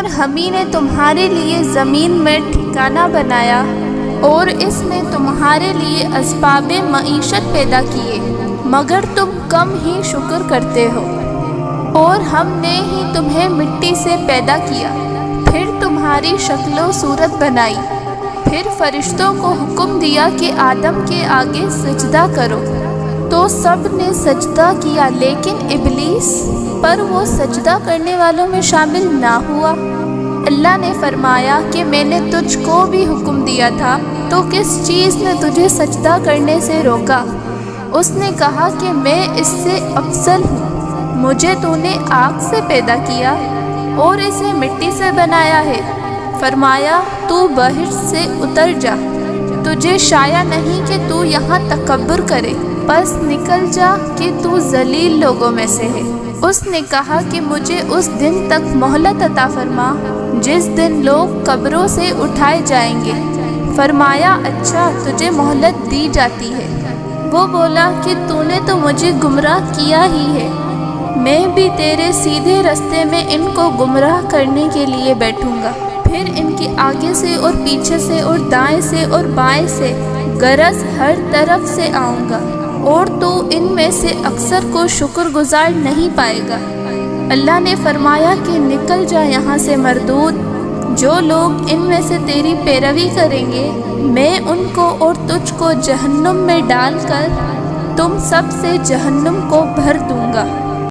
اور ہم ہی نے تمہارے لیے زمین میں ٹھکانہ بنایا اور اس میں تمہارے لیے اسباب معیشت پیدا کیے، مگر تم کم ہی شکر کرتے ہو۔ اور ہم نے ہی تمہیں مٹی سے پیدا کیا، پھر تمہاری شکل و صورت بنائی، پھر فرشتوں کو حکم دیا کہ آدم کے آگے سجدہ کرو، تو سب نے سجدہ کیا لیکن ابلیس پر وہ سجدہ کرنے والوں میں شامل نہ ہوا۔ اللہ نے فرمایا کہ میں نے تجھ کو بھی حکم دیا تھا، تو کس چیز نے تجھے سجدہ کرنے سے روکا؟ اس نے کہا کہ میں اس سے افضل ہوں، مجھے تو نے آگ سے پیدا کیا اور اسے مٹی سے بنایا ہے۔ فرمایا تو بحر سے اتر جا، تجھے شایع نہیں کہ تو یہاں تکبر کرے، بس نکل جا کہ تو ذلیل لوگوں میں سے ہے۔ اس نے کہا کہ مجھے اس دن تک مہلت عطا فرما جس دن لوگ قبروں سے اٹھائے جائیں گے۔ فرمایا اچھا، تجھے مہلت دی جاتی ہے۔ وہ بولا کہ تو نے تو مجھے گمراہ کیا ہی ہے، میں بھی تیرے سیدھے رستے میں ان کو گمراہ کرنے کے لیے بیٹھوں گا، پھر ان کے آگے سے اور پیچھے سے اور دائیں سے اور بائیں سے غرض ہر طرف سے آؤں گا، اور تو ان میں سے اکثر کو شکر گزار نہیں پائے گا۔ اللہ نے فرمایا کہ نکل جا یہاں سے مردود، جو لوگ ان میں سے تیری پیروی کریں گے میں ان کو اور تجھ کو جہنم میں ڈال کر تم سب سے جہنم کو بھر دوں گا۔